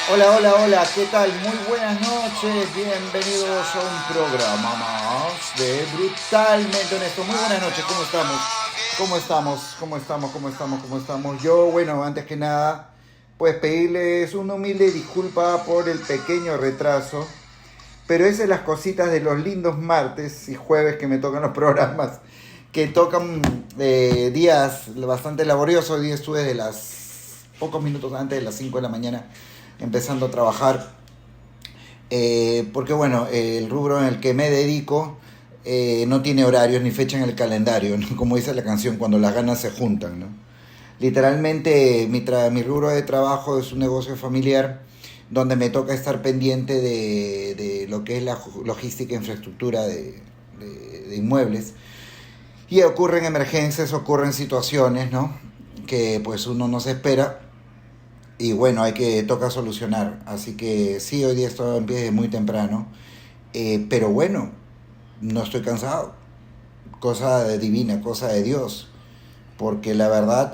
Hola, hola, hola, ¿qué tal? Muy buenas noches, bienvenidos a un programa más de Brutalmente Honesto. Muy buenas noches, ¿cómo estamos? ¿Cómo estamos? ¿Cómo estamos? ¿Cómo estamos? ¿Cómo estamos? Yo, bueno, antes que nada, pues pedirles una humilde disculpa por el pequeño retraso, pero esas son las cositas de los lindos martes y jueves que me tocan los programas, que tocan días bastante laboriosos. Hoy estuve de las pocos minutos antes de las 5 de la mañana empezando a trabajar, porque bueno, el rubro en el que me dedico no tiene horarios ni fecha en el calendario, ¿no? Como dice la canción, cuando las ganas se juntan, ¿no? Literalmente mi rubro de trabajo es un negocio familiar donde me toca estar pendiente de lo que es la logística e infraestructura de inmuebles. Y ocurren emergencias, ocurren situaciones, ¿no? Que pues uno no se espera y bueno, toca solucionar. Así que sí, hoy día estoy en pie desde muy temprano. Pero bueno, no estoy cansado. Cosa divina, cosa de Dios. Porque la verdad,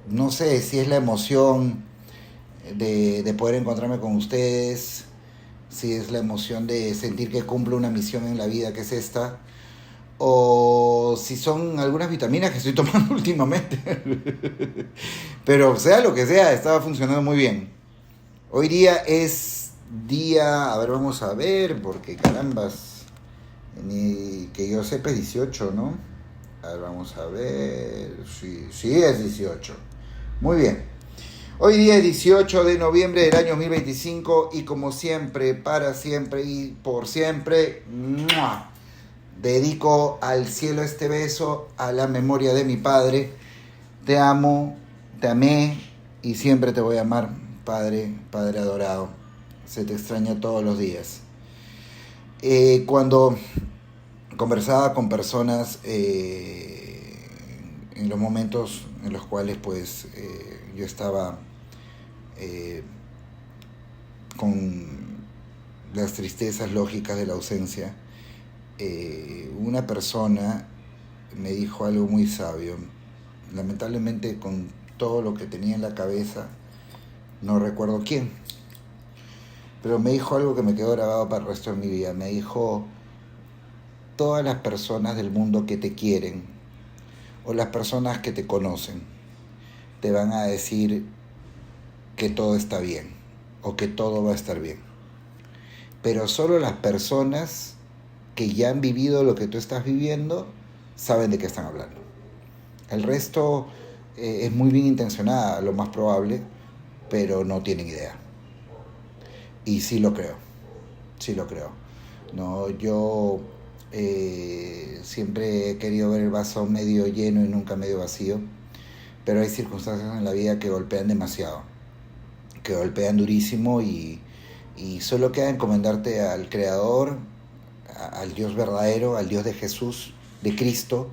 no sé si es la emoción de poder encontrarme con ustedes, si es la emoción de sentir que cumplo una misión en la vida que es esta, o si son algunas vitaminas que estoy tomando últimamente. Pero sea lo que sea, estaba funcionando muy bien. Hoy día es día, a ver, vamos a ver, porque carambas, ni que yo sepa es 18, ¿no? A ver, vamos a ver, sí, sí es 18. Muy bien. Hoy día es 18 de noviembre del año 2025 y como siempre, para siempre y por siempre, ¡mua!, dedico al cielo este beso, a la memoria de mi padre. Te amo, te amé y siempre te voy a amar, Padre, Padre adorado. Se te extraña todos los días. Cuando conversaba con personas en los momentos en los cuales pues yo estaba eh, con las tristezas lógicas de la ausencia, una persona me dijo algo muy sabio. Lamentablemente con todo lo que tenía en la cabeza, no recuerdo quién, pero me dijo algo que me quedó grabado para el resto de mi vida. Me dijo, todas las personas del mundo que te quieren o las personas que te conocen te van a decir que todo está bien o que todo va a estar bien. Pero solo las personas que ya han vivido lo que tú estás viviendo saben de qué están hablando. El resto es muy bien intencionada, lo más probable, pero no tienen idea. Y sí lo creo, sí lo creo. No, yo siempre he querido ver el vaso medio lleno y nunca medio vacío, pero hay circunstancias en la vida que golpean demasiado, que golpean durísimo y solo queda encomendarte al Creador, al Dios verdadero, al Dios de Jesús, de Cristo.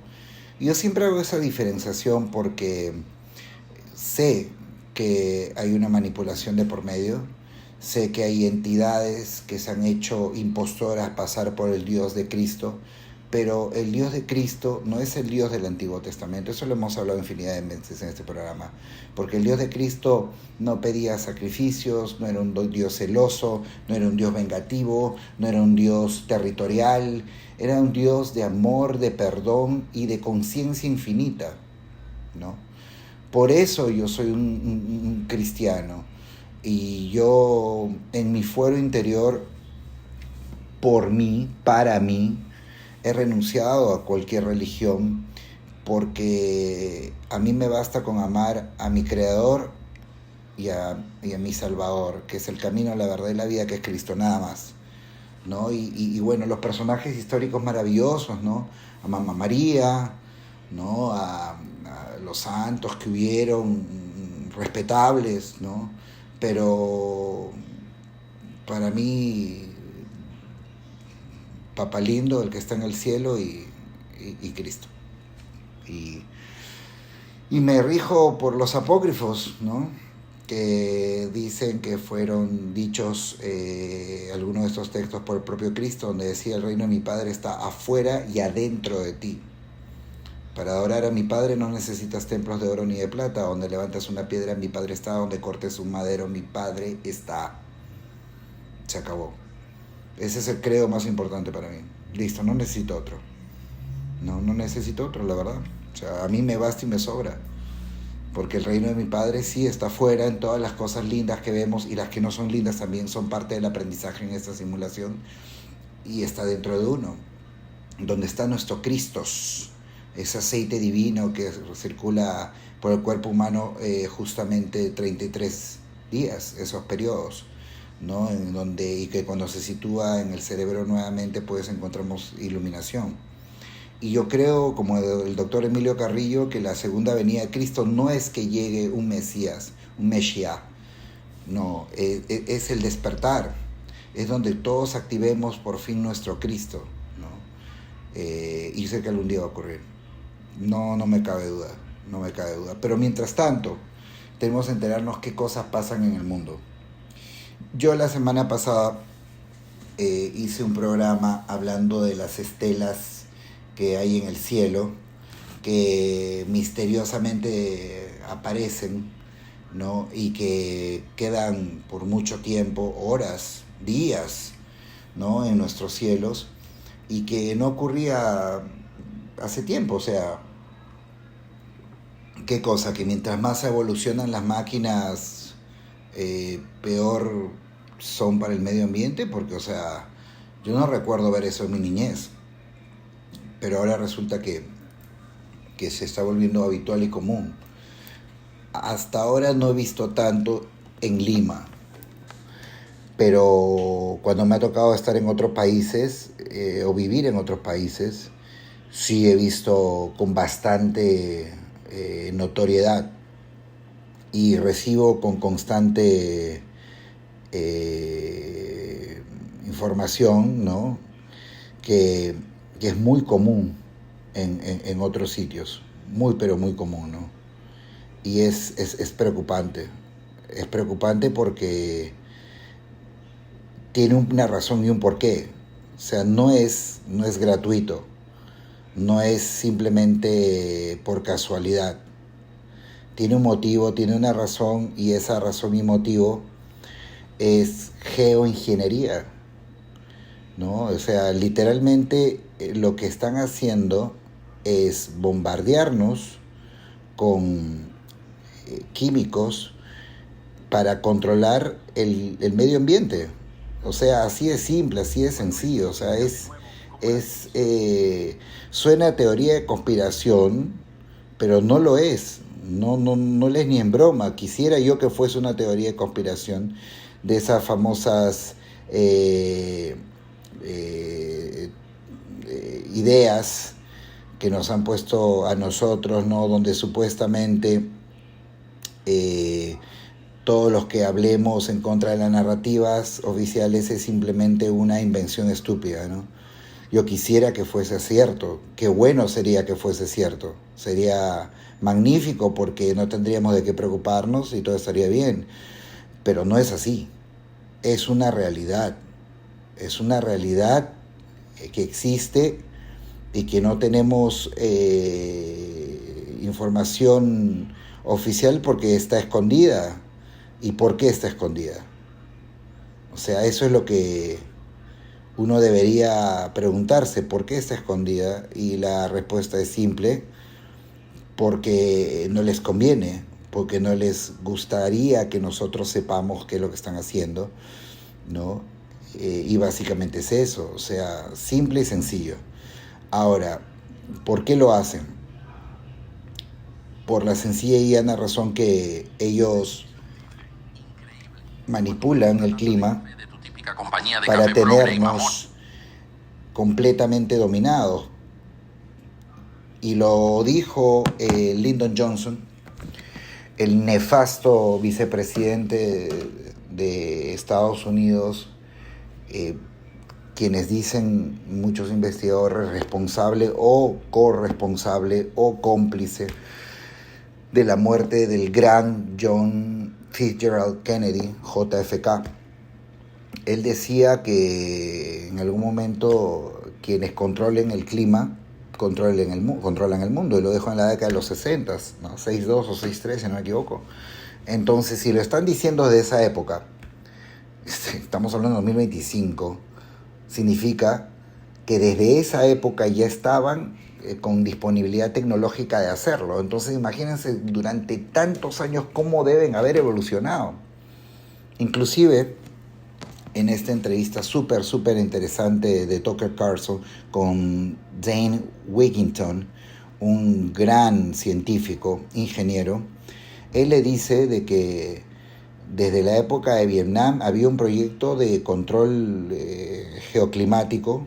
Y yo siempre hago esa diferenciación porque sé que hay una manipulación de por medio, sé que hay entidades que se han hecho impostoras pasar por el Dios de Cristo, pero el Dios de Cristo no es el Dios del Antiguo Testamento. Eso lo hemos hablado infinidad de veces en este programa, porque el Dios de Cristo no pedía sacrificios, no era un Dios celoso, no era un Dios vengativo, no era un Dios territorial, era un Dios de amor, de perdón y de conciencia infinita, ¿no? Por eso yo soy un cristiano y yo en mi fuero interior, por mí, para mí, he renunciado a cualquier religión porque a mí me basta con amar a mi Creador y a mi Salvador, que es el camino, la verdad y la vida, que es Cristo, nada más, ¿no? Y bueno, los personajes históricos maravillosos, ¿no? A Mamá María, ¿no? A los santos que hubieron, respetables, ¿no? Pero para mí, Papa Lindo, el que está en el cielo y Cristo. Y, y me rijo por los apócrifos, ¿no? Que dicen que fueron dichos algunos de estos textos por el propio Cristo, donde decía: el reino de mi Padre está afuera y adentro de ti. Para adorar a mi Padre no necesitas templos de oro ni de plata. Donde levantas una piedra, mi Padre está. Donde cortes un madero, mi Padre está. Se acabó. Ese es el credo más importante para mí. Listo, no necesito otro. No necesito otro, la verdad. O sea, a mí me basta y me sobra. Porque el reino de mi Padre sí está fuera en todas las cosas lindas que vemos, y las que no son lindas también son parte del aprendizaje en esta simulación, y está dentro de uno, donde está nuestro Cristos, ese aceite divino que circula por el cuerpo humano justamente 33 días, esos periodos, ¿no? En donde, y que cuando se sitúa en el cerebro nuevamente, pues encontramos iluminación. Y yo creo, como el doctor Emilio Carrillo, que la segunda venida de Cristo no es que llegue un Mesías, un Mesías, no, es el despertar, es donde todos activemos por fin nuestro Cristo, ¿no? Y sé que algún día va a ocurrir, no me cabe duda, no me cabe duda. Pero mientras tanto, tenemos que enterarnos qué cosas pasan en el mundo. Yo la semana pasada hice un programa hablando de las estelas que hay en el cielo, que misteriosamente aparecen, ¿no? Y que quedan por mucho tiempo, horas, días, ¿no? En nuestros cielos, y que no ocurría hace tiempo. O sea, qué cosa, que mientras más evolucionan las máquinas, peor son para el medio ambiente, porque, o sea, yo no recuerdo ver eso en mi niñez, pero ahora resulta que se está volviendo habitual y común. Hasta ahora no he visto tanto en Lima, pero cuando me ha tocado estar en otros países o vivir en otros países, sí he visto con bastante notoriedad, y recibo con constante información, ¿no? Que es muy común en otros sitios, muy pero muy común, ¿no? Y es preocupante. Es preocupante porque tiene una razón y un porqué. O sea, no es gratuito, no es simplemente por casualidad. Tiene un motivo, tiene una razón, y esa razón y motivo es geoingeniería, ¿no? O sea, literalmente lo que están haciendo es bombardearnos con químicos para controlar el medio ambiente. O sea, así es simple, así es sencillo. O sea, suena a teoría de conspiración, pero no lo es. No es ni en broma. Quisiera yo que fuese una teoría de conspiración de esas famosas ideas que nos han puesto a nosotros, ¿no? Donde supuestamente todos los que hablemos en contra de las narrativas oficiales es simplemente una invención estúpida, ¿no? Yo quisiera que fuese cierto, qué bueno sería que fuese cierto, sería magnífico, porque no tendríamos de qué preocuparnos y todo estaría bien, pero no es así. Es una realidad que existe y que no tenemos información oficial porque está escondida. ¿Y por qué está escondida? O sea, eso es lo que uno debería preguntarse: ¿por qué está escondida? Y la respuesta es simple: porque no les conviene, porque no les gustaría que nosotros sepamos qué es lo que están haciendo, ¿no? Y básicamente es eso, o sea, simple y sencillo. Ahora, ¿por qué lo hacen? Por la sencilla y llana razón que ellos manipulan el clima para tenernos completamente dominados. Y lo dijo Lyndon Johnson, el nefasto vicepresidente de Estados Unidos, quienes dicen muchos investigadores responsable o corresponsable o cómplice de la muerte del gran John Fitzgerald Kennedy, JFK. Él decía que en algún momento quienes controlen el clima controlan el mundo, y lo dejó en la década de los 60, ¿no? 6-2 o 6-3, si no me equivoco. Entonces, si lo están diciendo de esa época, estamos hablando de 2025, significa que desde esa época ya estaban con disponibilidad tecnológica de hacerlo. Entonces, imagínense durante tantos años cómo deben haber evolucionado. Inclusive, en esta entrevista súper interesante de Tucker Carlson con Dane Wigington, un gran científico, ingeniero, él le dice de que desde la época de Vietnam había un proyecto de control geoclimático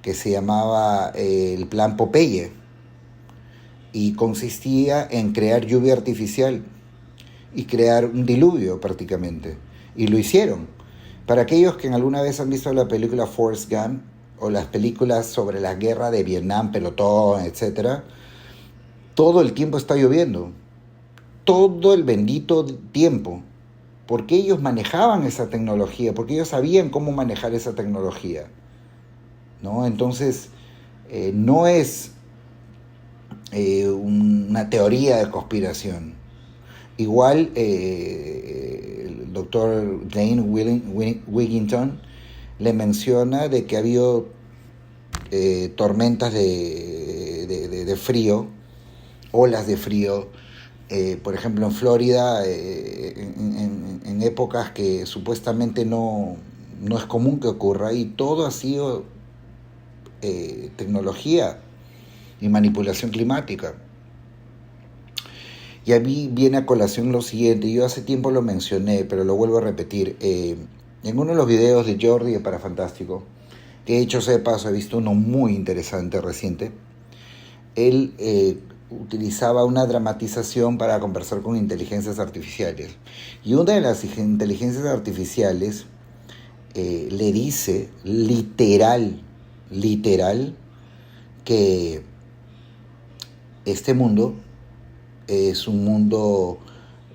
que se llamaba el Plan Popeye, y consistía en crear lluvia artificial y crear un diluvio prácticamente. Y lo hicieron. Para aquellos que alguna vez han visto la película Forrest Gump o las películas sobre la guerra de Vietnam, Pelotón, etc., todo el tiempo está lloviendo. Todo el bendito tiempo. Porque ellos manejaban esa tecnología, porque ellos sabían cómo manejar esa tecnología, ¿no? Entonces, no es una teoría de conspiración. Igual, el doctor Dane Wigington le menciona de que ha habido tormentas de frío, olas de frío, por ejemplo en Florida, en épocas que supuestamente no es común que ocurra, y todo ha sido tecnología y manipulación climática. Y a mí viene a colación lo siguiente, yo hace tiempo lo mencioné, pero lo vuelvo a repetir. En uno de los videos de Jordi de Parafantástico, que hecho sea de paso, he visto uno muy interesante reciente, él utilizaba una dramatización para conversar con inteligencias artificiales. Y una de las inteligencias artificiales le dice literal, que este mundo es un mundo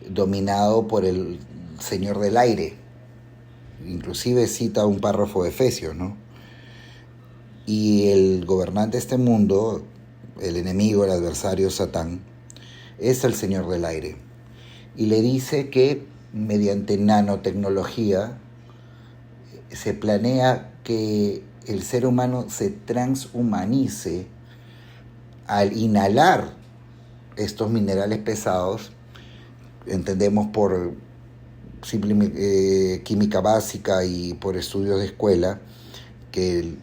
dominado por el Señor del Aire. Inclusive cita un párrafo de Efesios, ¿no? Y el gobernante de este mundo, el enemigo, el adversario, Satán, es el Señor del Aire. Y le dice que mediante nanotecnología se planea que el ser humano se transhumanice al inhalar estos minerales pesados. Entendemos por simple química básica y por estudios de escuela que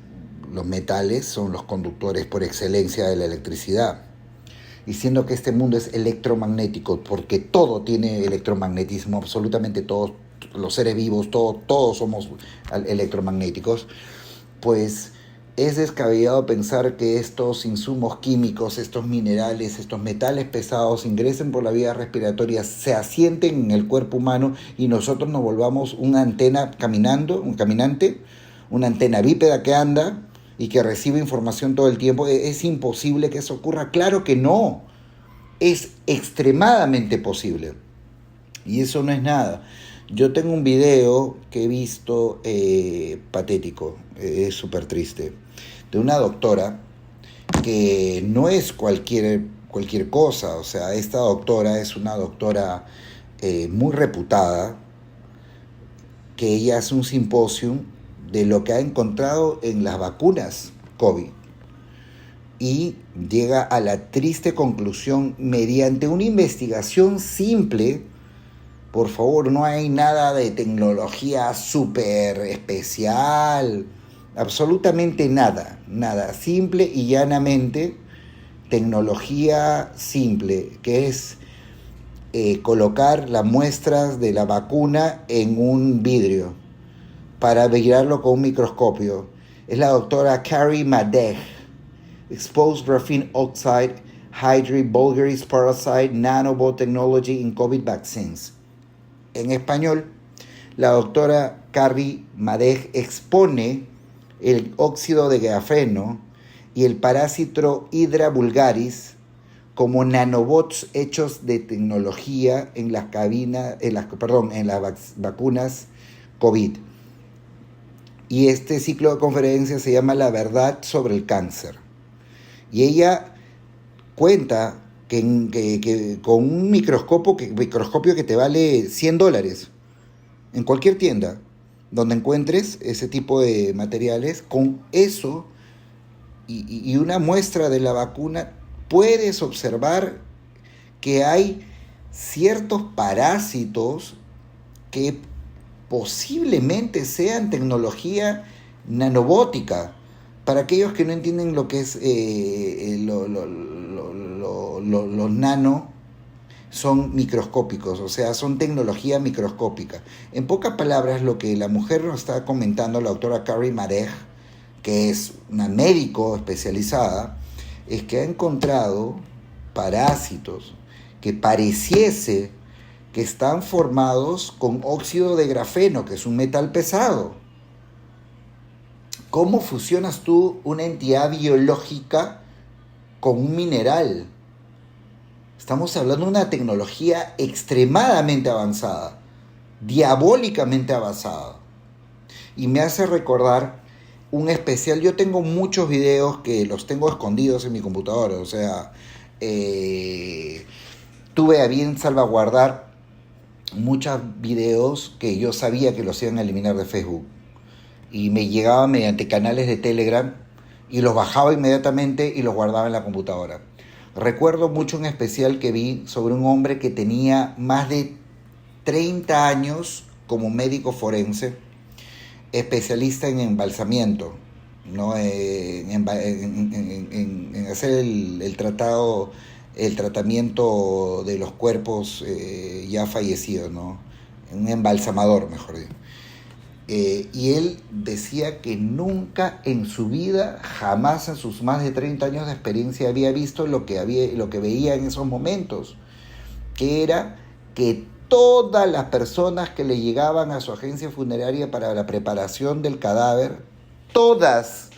los metales son los conductores por excelencia de la electricidad. Y siendo que este mundo es electromagnético, porque todo tiene electromagnetismo, absolutamente todos los seres vivos, todos somos electromagnéticos, pues es descabellado pensar que estos insumos químicos, estos minerales, estos metales pesados ingresen por la vía respiratoria, se asienten en el cuerpo humano y nosotros nos volvamos una antena un caminante, una antena bípeda que anda y que recibe información todo el tiempo. ¿Es imposible que eso ocurra? Claro que no. Es extremadamente posible. Y eso no es nada. Yo tengo un video que he visto patético, es súper triste, de una doctora que no es cualquier cosa. O sea, esta doctora es una doctora muy reputada, que ella hace un simposio de lo que ha encontrado en las vacunas COVID y llega a la triste conclusión mediante una investigación simple. Por favor, no hay nada de tecnología súper especial, absolutamente nada, simple y llanamente tecnología simple, que es colocar las muestras de la vacuna en un vidrio para mirarlo con un microscopio. Es la doctora Carrie Madej. Exposed Graphene Oxide Hydride Vulgaris Parasite Nanobot Technology in COVID Vaccines. En español, la doctora Carrie Madej expone el óxido de grafeno y el parásito Hydra vulgaris como nanobots hechos de tecnología en las vacunas COVID. Y este ciclo de conferencias se llama La verdad sobre el cáncer. Y ella cuenta que con un microscopio que te vale $100 en cualquier tienda donde encuentres ese tipo de materiales, con eso y una muestra de la vacuna puedes observar que hay ciertos parásitos que posiblemente sean tecnología nanobótica. Para aquellos que no entienden lo que es los nano, son microscópicos, o sea, son tecnología microscópica. En pocas palabras, lo que la mujer nos está comentando, la doctora Carrie Madej, que es una médico especializada, es que ha encontrado parásitos que pareciese que están formados con óxido de grafeno, que es un metal pesado. ¿Cómo fusionas tú una entidad biológica con un mineral? Estamos hablando de una tecnología extremadamente avanzada, diabólicamente avanzada. Y me hace recordar un especial. Yo tengo muchos videos que los tengo escondidos en mi computadora. O sea, tuve a bien salvaguardar muchos videos que yo sabía que los iban a eliminar de Facebook. Y me llegaban mediante canales de Telegram y los bajaba inmediatamente y los guardaba en la computadora. Recuerdo mucho un especial que vi sobre un hombre que tenía más de 30 años como médico forense, especialista en embalsamiento, ¿no? En hacer el tratamiento de los cuerpos ya fallecidos, ¿no? Un embalsamador, mejor dicho. Y él decía que nunca en su vida, jamás en sus más de 30 años de experiencia, había visto lo que veía en esos momentos, que era que todas las personas que le llegaban a su agencia funeraria para la preparación del cadáver, todas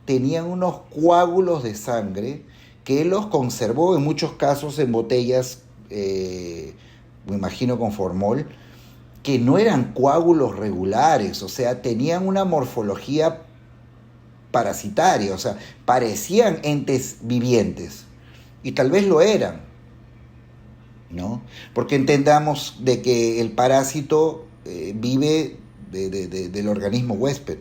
tenían unos coágulos de sangre que él los conservó en muchos casos en botellas, me imagino con formol, que no eran coágulos regulares, o sea, tenían una morfología parasitaria, o sea, parecían entes vivientes, y tal vez lo eran, ¿no? Porque entendamos de que el parásito vive del organismo huésped,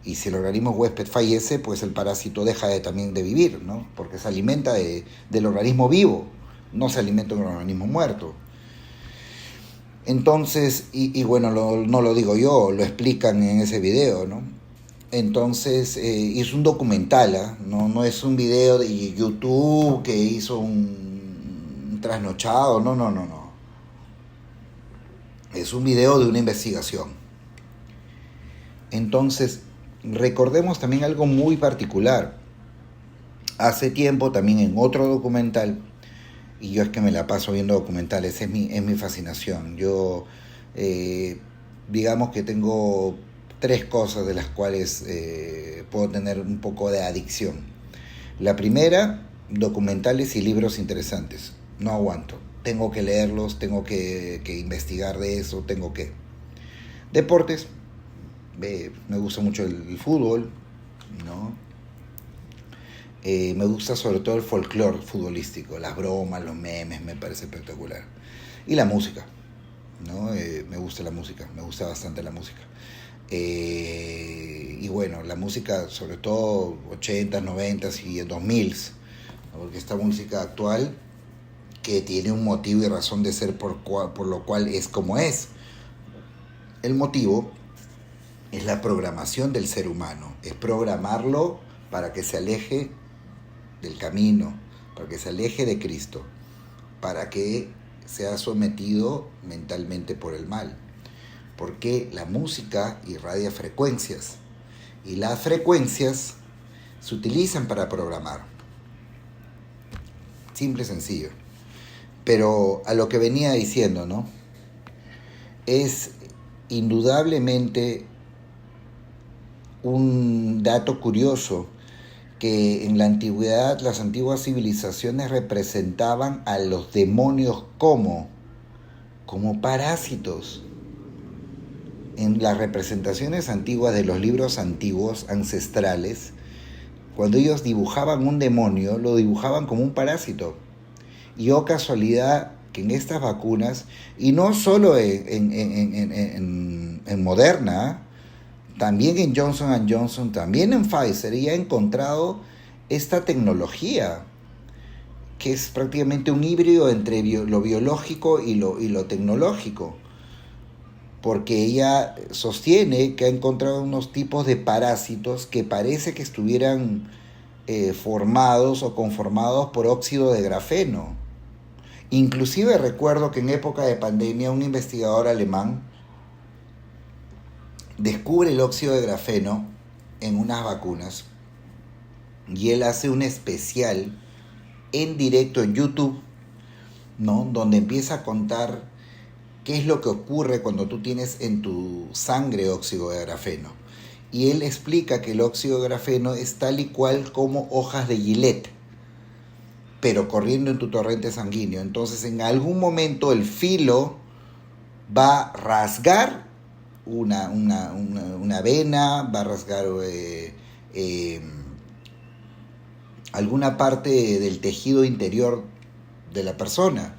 y si el organismo huésped fallece, pues el parásito deja también de vivir, ¿no? Porque se alimenta del organismo vivo, no se alimenta de un organismo muerto. Entonces, y bueno, no lo digo yo, lo explican en ese video, ¿no? Entonces, es un documental, no es un video de YouTube que hizo un trasnochado, no. Es un video de una investigación. Entonces, recordemos también algo muy particular. Hace tiempo, también en otro documental, y yo es que me la paso viendo documentales, es mi fascinación. Yo, digamos que tengo 3 cosas de las cuales puedo tener un poco de adicción. La primera, documentales y libros interesantes. No aguanto. Tengo que leerlos, tengo que investigar de eso, Deportes, me gusta mucho el fútbol, ¿no? Me gusta sobre todo el folclore futbolístico, las bromas, los memes, me parece espectacular. Y la música, ¿no? Me gusta la música, me gusta bastante la música. Y bueno, la música sobre todo 80s, 90s y 2000s, ¿no? Porque esta música actual que tiene un motivo y razón de ser por lo cual es como es. El motivo es la programación del ser humano, es programarlo para que se aleje del camino, para que se aleje de Cristo, para que sea sometido mentalmente por el mal, porque la música irradia frecuencias y las frecuencias se utilizan para programar. Simple y sencillo. Pero a lo que venía diciendo, ¿no? Es indudablemente un dato curioso que en la antigüedad las antiguas civilizaciones representaban a los demonios como parásitos. En las representaciones antiguas de los libros antiguos ancestrales, cuando ellos dibujaban un demonio, lo dibujaban como un parásito. Y oh casualidad que en estas vacunas, y no solo en Moderna, también en Johnson Johnson, también en Pfizer, ya he encontrado esta tecnología, que es prácticamente un híbrido entre lo biológico y lo tecnológico, porque ella sostiene que ha encontrado unos tipos de parásitos que parece que estuvieran formados o conformados por óxido de grafeno. Inclusive recuerdo que en época de pandemia un investigador alemán descubre el óxido de grafeno en unas vacunas y él hace un especial en directo en YouTube, ¿no? Donde empieza a contar qué es lo que ocurre cuando tú tienes en tu sangre óxido de grafeno. Y él explica que el óxido de grafeno es tal y cual como hojas de Gillette, pero corriendo en tu torrente sanguíneo. Entonces en algún momento el filo va a rasgar una vena, va a rasgar alguna parte del tejido interior de la persona,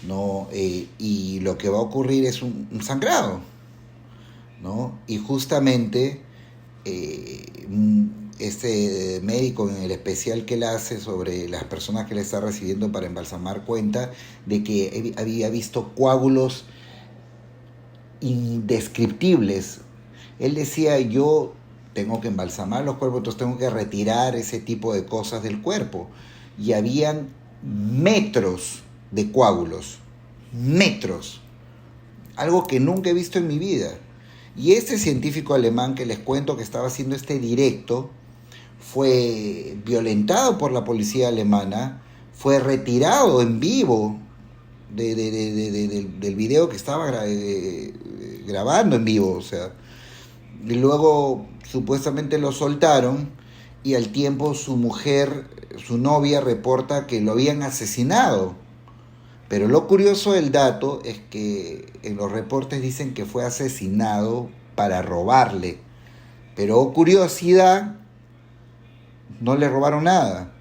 ¿no? Y lo que va a ocurrir es un sangrado, ¿no? Y justamente este médico en el especial que él hace sobre las personas que le está recibiendo para embalsamar cuenta de que había visto coágulos indescriptibles. Él decía, yo tengo que embalsamar los cuerpos, entonces tengo que retirar ese tipo de cosas del cuerpo. Y habían metros de coágulos, metros, algo que nunca he visto en mi vida. Y este científico alemán que les cuento que estaba haciendo este directo fue violentado por la policía alemana, fue retirado en vivo del video que estaba grabando en vivo, o sea, y luego supuestamente lo soltaron y al tiempo su mujer, su novia, reporta que lo habían asesinado. Pero lo curioso del dato es que en los reportes dicen que fue asesinado para robarle. Pero oh curiosidad, no le robaron nada.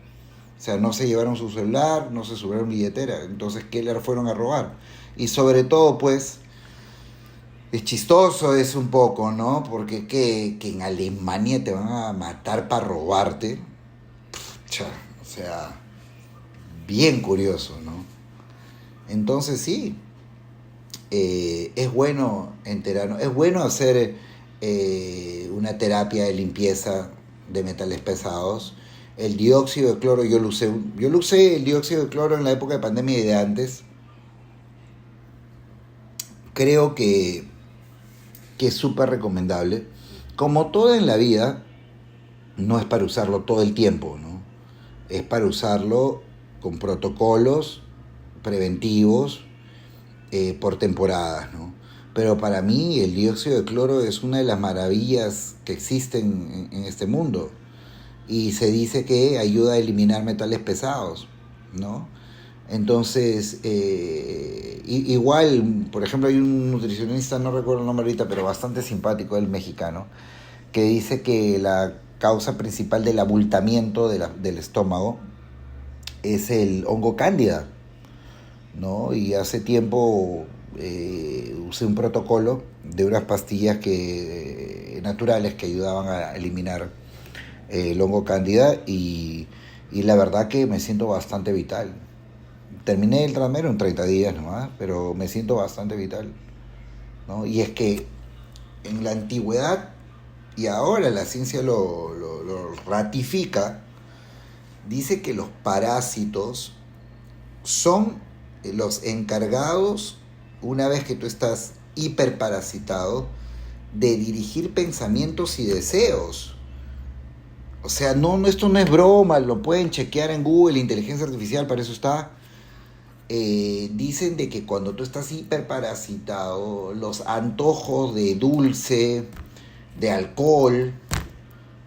O sea, no se llevaron su celular, no se subieron billetera. Entonces, ¿qué le fueron a robar? Y sobre todo, pues, es chistoso es un poco, ¿no? Porque que en Alemania te van a matar para robarte. Pucha, o sea, bien curioso, ¿no? Entonces sí, es bueno enterarnos, es bueno hacer una terapia de limpieza de metales pesados. El dióxido de cloro yo lo usé el dióxido de cloro en la época de pandemia y de antes. Creo que es súper recomendable. Como todo en la vida, no es para usarlo todo el tiempo, ¿no? Es para usarlo con protocolos preventivos por temporadas, ¿no? Pero para mí el dióxido de cloro es una de las maravillas que existen en este mundo. Y se dice que ayuda a eliminar metales pesados, ¿no? Entonces, igual, por ejemplo, hay un nutricionista, no recuerdo el nombre ahorita, pero bastante simpático, el mexicano, que dice que la causa principal del abultamiento del estómago es el hongo cándida, ¿no? Y hace tiempo usé un protocolo de unas pastillas naturales que ayudaban a eliminar el hongo cándida y la verdad que me siento bastante vital. Terminé el tratamiento en 30 días nomás, pero me siento bastante vital, ¿no? Y es que en la antigüedad, y ahora la ciencia lo ratifica, dice que los parásitos son los encargados, una vez que tú estás hiperparasitado, de dirigir pensamientos y deseos. O sea, esto no es broma, lo pueden chequear en Google, inteligencia artificial, para eso está. Dicen de que cuando tú estás hiperparasitado, los antojos de dulce, de alcohol,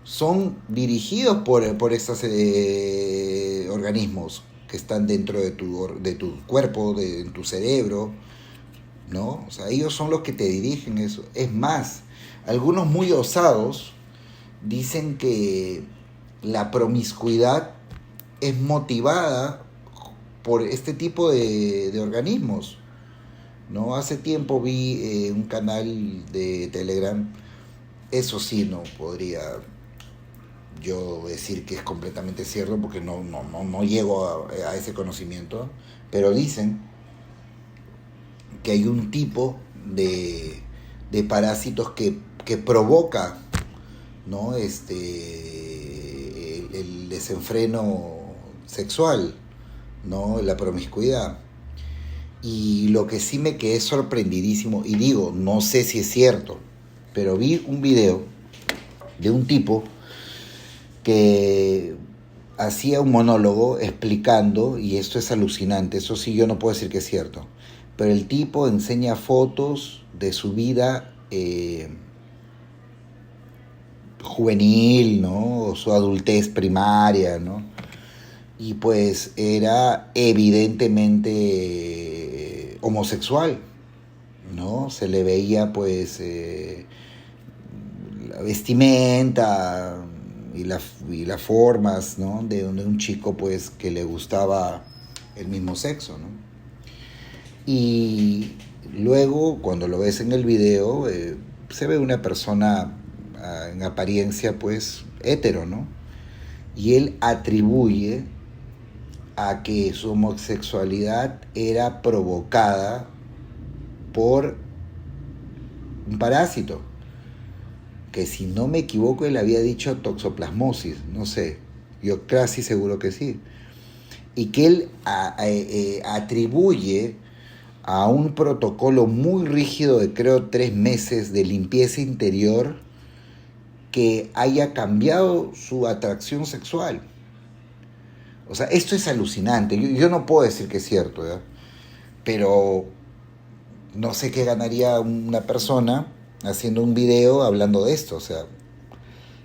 son dirigidos por estos organismos que están dentro de tu cuerpo, en tu cerebro, ¿no? O sea, ellos son los que te dirigen eso. Es más, algunos muy osados dicen que la promiscuidad es motivada por este tipo de organismos, ¿no? Hace tiempo vi un canal de Telegram, eso sí no podría yo decir que es completamente cierto porque no llego a ese conocimiento, pero dicen que hay un tipo de parásitos que provoca, ¿no? El desenfreno sexual, ¿no? La promiscuidad. Y lo que sí me quedé sorprendidísimo, y digo, no sé si es cierto, pero vi un video de un tipo que hacía un monólogo explicando, y esto es alucinante, eso sí yo no puedo decir que es cierto, pero el tipo enseña fotos de su vida juvenil, ¿no? O su adultez primaria, ¿no? Y pues era evidentemente homosexual, ¿no? Se le veía pues la vestimenta y las formas, ¿no? De un chico pues que le gustaba el mismo sexo, ¿no? Y luego cuando lo ves en el video se ve una persona en apariencia pues hetero, ¿no? Y él atribuye a que su homosexualidad era provocada por un parásito, que si no me equivoco él había dicho toxoplasmosis, no sé, yo casi seguro que sí, y que él atribuye a un protocolo muy rígido de creo 3 meses de limpieza interior que haya cambiado su atracción sexual. O sea, esto es alucinante. Yo no puedo decir que es cierto, ¿verdad? Pero no sé qué ganaría una persona haciendo un video hablando de esto. O sea,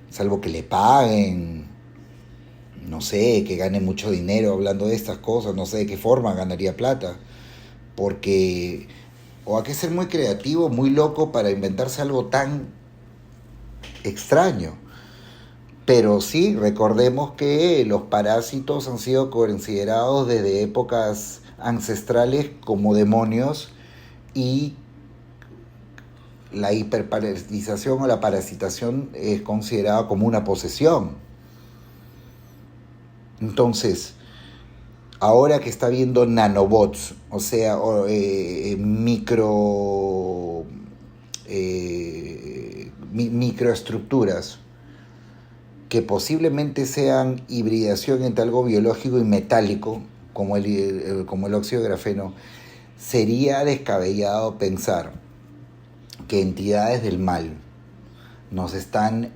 salvo que le paguen, no sé, que gane mucho dinero hablando de estas cosas, no sé de qué forma ganaría plata. Porque o hay que ser muy creativo, muy loco para inventarse algo tan extraño. Pero sí, recordemos que los parásitos han sido considerados desde épocas ancestrales como demonios y la hiperparasitización o la parasitación es considerada como una posesión. Entonces, ahora que está viendo nanobots, o sea, microestructuras, que posiblemente sean hibridación entre algo biológico y metálico, como el óxido de grafeno, sería descabellado pensar que entidades del mal nos están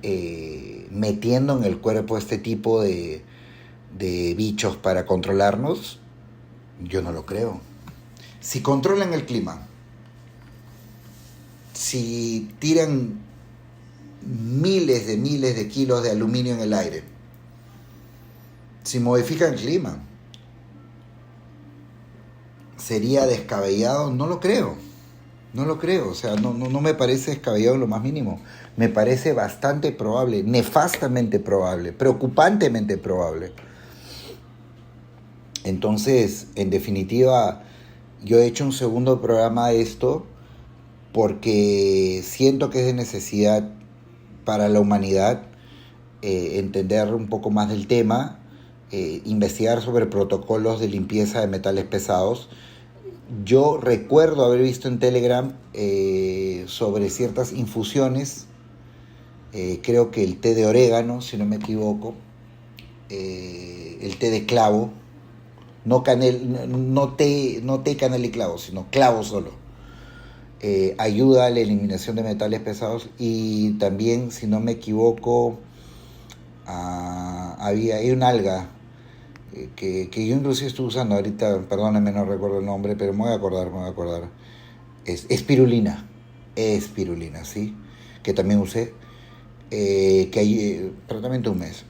metiendo en el cuerpo este tipo de bichos para controlarnos. Yo no lo creo. Si controlan el clima, si tiran miles de kilos de aluminio en el aire, si modifican el clima, ¿sería descabellado? No lo creo. No lo creo, o sea, no me parece descabellado en lo más mínimo. Me parece bastante probable, nefastamente probable, preocupantemente probable. Entonces, en definitiva, yo he hecho un segundo programa de esto porque siento que es de necesidad para la humanidad entender un poco más del tema, investigar sobre protocolos de limpieza de metales pesados. Yo recuerdo haber visto en Telegram sobre ciertas infusiones, creo que el té de orégano, si no me equivoco, el té de clavo, no té, canela y clavo, sino clavo solo. Ayuda a la eliminación de metales pesados y también, si no me equivoco, hay una alga que yo inclusive estoy usando ahorita, perdóname, no recuerdo el nombre, pero me voy a acordar. Es espirulina, ¿sí? Que también usé, tratamiento de un mes,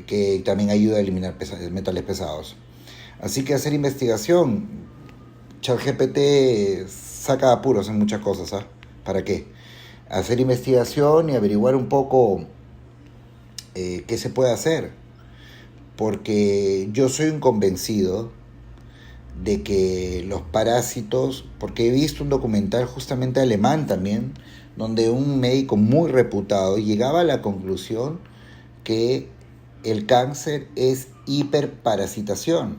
que también ayuda a eliminar metales pesados. Así que hacer investigación, ChatGPT saca apuros en muchas cosas, ¿ah? ¿Para qué? Hacer investigación y averiguar un poco qué se puede hacer. porque yo soy un convencido de que los parásitos, porque he visto un documental justamente alemán también, donde un médico muy reputado llegaba a la conclusión que el cáncer es hiperparasitación,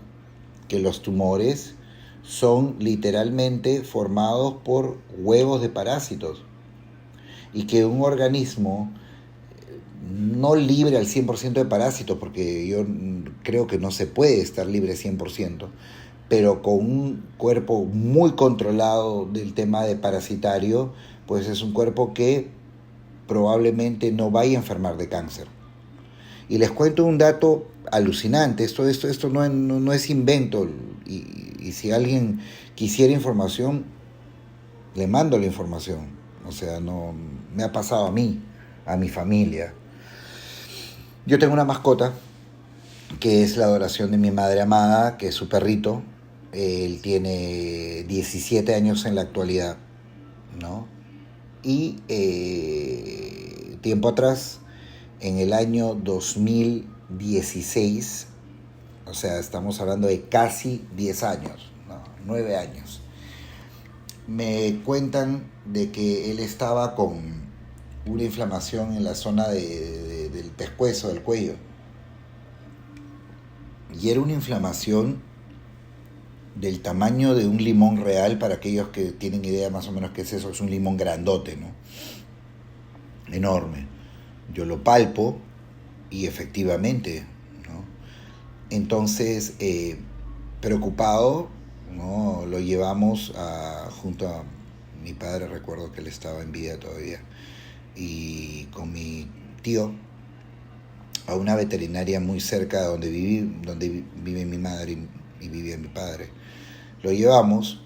que los tumores son literalmente formados por huevos de parásitos y que un organismo no libre al 100% de parásitos, porque yo creo que no se puede estar libre 100%, pero con un cuerpo muy controlado del tema de parasitario, pues es un cuerpo que probablemente no vaya a enfermar de cáncer. Y les cuento un dato alucinante, esto no es invento, y si alguien quisiera información, le mando la información. O sea, no me ha pasado a mí, a mi familia. Yo tengo una mascota que es la adoración de mi madre amada, que es su perrito. Él tiene 17 años en la actualidad, ¿no? Y tiempo atrás, en el año 2016, o sea, estamos hablando de casi 10 años, ¿no? 9 años, me cuentan de que él estaba con una inflamación en la zona del pescuezo, del cuello. Y era una inflamación del tamaño de un limón real, para aquellos que tienen idea más o menos qué es eso. Es un limón grandote, ¿no? Enorme. Yo lo palpo y efectivamente, ¿no? Entonces, preocupado, ¿no? Lo llevamos junto a mi padre, recuerdo que él estaba en vida todavía, y con mi tío, a una veterinaria muy cerca de donde vive mi madre y vivía mi padre. Lo llevamos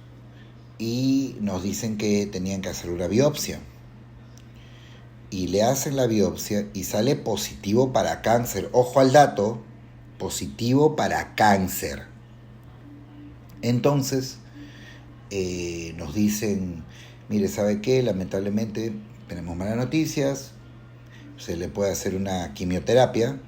y nos dicen que tenían que hacer una biopsia. Y le hacen la biopsia y sale positivo para cáncer. Ojo al dato, positivo para cáncer. Entonces nos dicen, mire, ¿sabe qué? Lamentablemente tenemos malas noticias, se le puede hacer una quimioterapia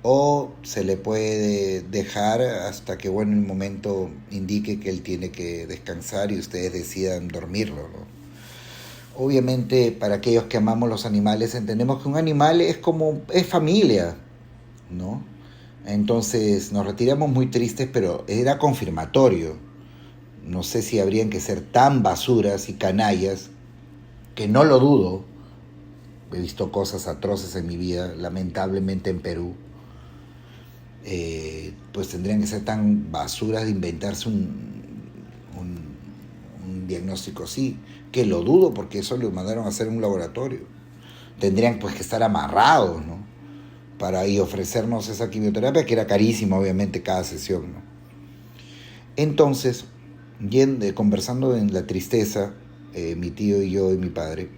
o se le puede dejar hasta que, bueno, el momento indique que él tiene que descansar y ustedes decidan dormirlo, ¿no? Obviamente, para aquellos que amamos los animales, entendemos que un animal es familia, ¿no? Entonces nos retiramos muy tristes, pero era confirmatorio. No sé si habrían que ser tan basuras y canallas, que no lo dudo. He visto cosas atroces en mi vida, lamentablemente en Perú. Pues tendrían que ser tan basuras de inventarse un diagnóstico así, que lo dudo, porque eso lo mandaron a hacer en un laboratorio. Tendrían pues que estar amarrados, ¿no? Y ofrecernos esa quimioterapia, que era carísima, obviamente, cada sesión, ¿no? Entonces, conversando en la tristeza, mi tío y yo y mi padre,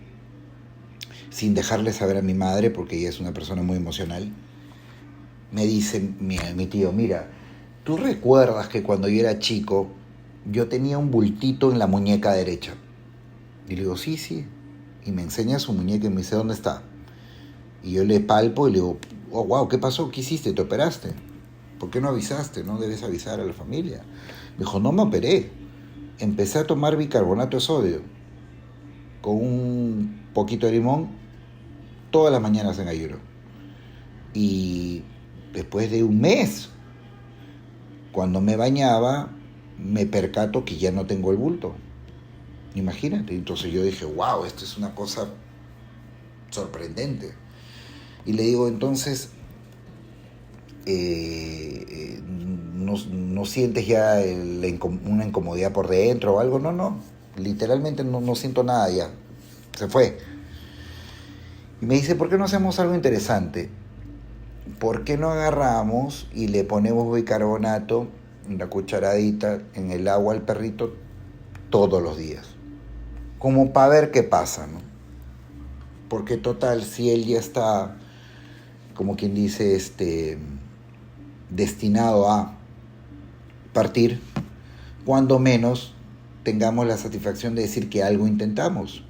sin dejarle saber a mi madre, porque ella es una persona muy emocional, me dice mi tío, mira, ¿tú recuerdas que cuando yo era chico yo tenía un bultito en la muñeca derecha? Y le digo, sí, sí. Y me enseña su muñeca y me dice, ¿dónde está? Y yo le palpo y le digo, oh, wow, ¿qué pasó? ¿Qué hiciste? ¿Te operaste? ¿Por qué no avisaste? No debes avisar a la familia. Me dijo, no me operé. Empecé a tomar bicarbonato de sodio con un poquito de limón todas las mañanas en ayuno. Y después de un mes, cuando me bañaba, me percato que ya no tengo el bulto. Imagínate. Entonces yo dije, wow, esto es una cosa sorprendente. Y le digo, entonces, no sientes ya una incomodidad por dentro o algo? No, literalmente no siento nada ya. Se fue. Y me dice, ¿por qué no hacemos algo interesante? ¿Por qué no agarramos y le ponemos bicarbonato, una cucharadita, en el agua al perrito todos los días? Como para ver qué pasa, ¿no? Porque total, si él ya está, como quien dice, destinado a partir, cuando menos tengamos la satisfacción de decir que algo intentamos.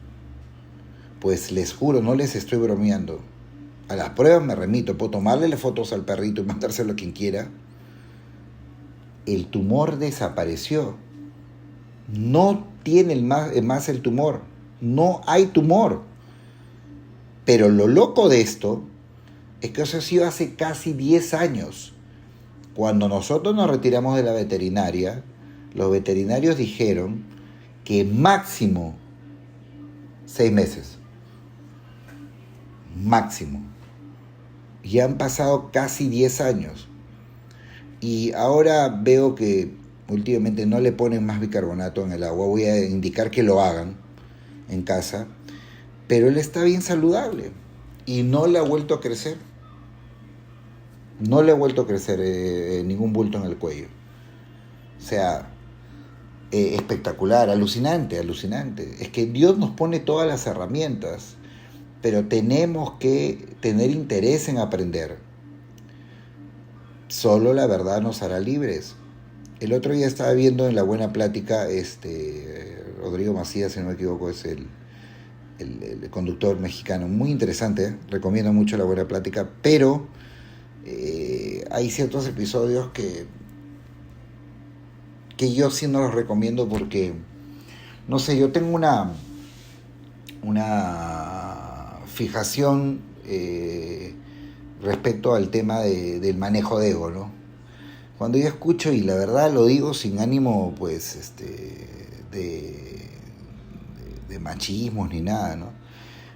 Pues les juro, no les estoy bromeando, A las pruebas me remito, puedo tomarle las fotos al perrito y mandárselo a quien quiera. El tumor desapareció. No tiene más el tumor. No hay tumor. Pero lo loco de esto es que eso ha sido hace casi 10 años. Cuando nosotros nos retiramos de la veterinaria, los veterinarios dijeron que máximo 6 meses. Máximo. Ya han pasado casi 10 años. Y ahora veo que últimamente no le ponen más bicarbonato en el agua. Voy a indicar que lo hagan en casa. Pero él está bien saludable. Y no le ha vuelto a crecer. No le ha vuelto a crecer ningún bulto en el cuello. O sea, espectacular, alucinante, alucinante. Es que Dios nos pone todas las herramientas, pero tenemos que tener interés en aprender. Solo la verdad nos hará libres. El otro día estaba viendo en La Buena Plática, Rodrigo Macías, si no me equivoco, es el conductor mexicano. Muy interesante, ¿eh? Recomiendo mucho La Buena Plática, pero hay ciertos episodios que yo sí no los recomiendo porque, no sé, yo tengo una fijación respecto al tema del manejo de ego, ¿no? Cuando yo escucho, y la verdad lo digo sin ánimo, pues, de machismos ni nada, ¿no?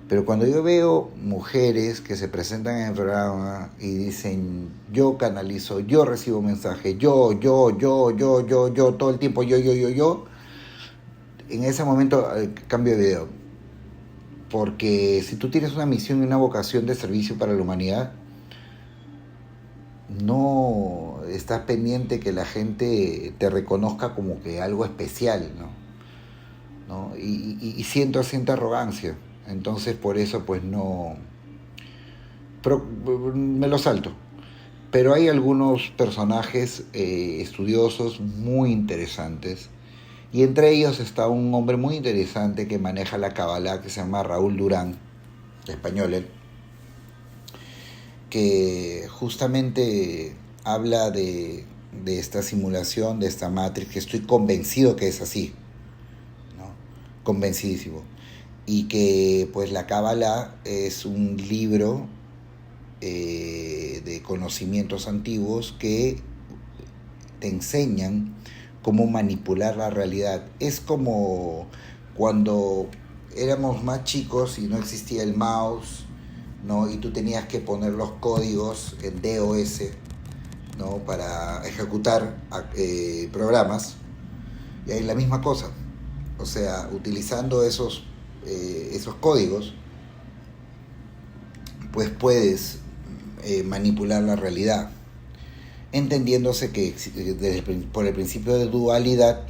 Pero cuando yo veo mujeres que se presentan en el programa y dicen, yo canalizo, yo recibo mensajes, yo, todo el tiempo, yo, en ese momento cambio de video. Porque si tú tienes una misión y una vocación de servicio para la humanidad, no estás pendiente que la gente te reconozca como que algo especial, ¿no? Y siento cierta arrogancia. Entonces por eso pues no... me lo salto. Pero hay algunos personajes estudiosos muy interesantes. Y entre ellos está un hombre muy interesante que maneja la Kabbalah, que se llama Raúl Durán, español él, que justamente habla de esta simulación, de esta Matrix, que estoy convencido que es así, ¿no? Convencidísimo. Y que pues la Kabbalah es un libro de conocimientos antiguos que te enseñan cómo manipular la realidad. Es como cuando éramos más chicos y no existía el mouse, ¿no? Y tú tenías que poner los códigos en DOS, ¿no? Para ejecutar programas. Y hay la misma cosa. O sea, utilizando esos códigos, pues puedes manipular la realidad, entendiéndose que por el principio de dualidad,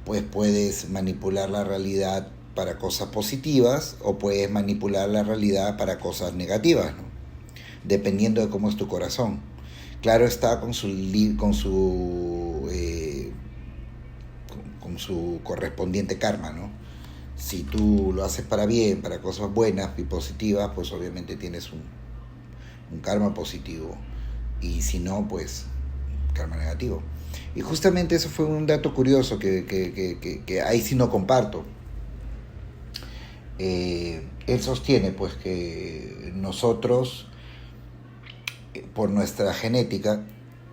pues puedes manipular la realidad para cosas positivas o puedes manipular la realidad para cosas negativas, ¿no? Dependiendo de cómo es tu corazón. Claro está con su correspondiente karma, ¿no? Si tú lo haces para bien, para cosas buenas y positivas, pues obviamente tienes un karma positivo. Y si no, pues karma negativo. Y justamente eso fue un dato curioso que ahí sí no comparto. Él sostiene pues que nosotros, por nuestra genética,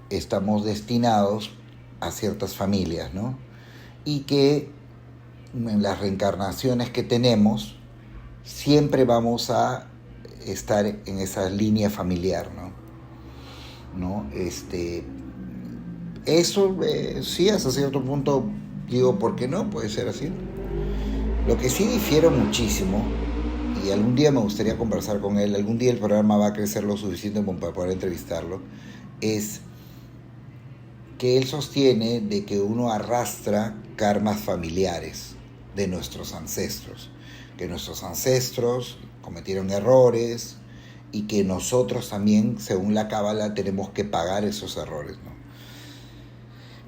estamos destinados a ciertas familias, ¿no? Y que en las reencarnaciones que tenemos siempre vamos a estar en esa línea familiar, ¿no? Eso sí, hasta cierto punto digo, ¿por qué no? Puede ser así. Lo que sí difiero muchísimo, y algún día me gustaría conversar con él, algún día el programa va a crecer lo suficiente como para poder entrevistarlo, es que él sostiene de que uno arrastra karmas familiares de nuestros ancestros, que nuestros ancestros cometieron errores y que nosotros también, según la Cábala, tenemos que pagar esos errores, ¿no?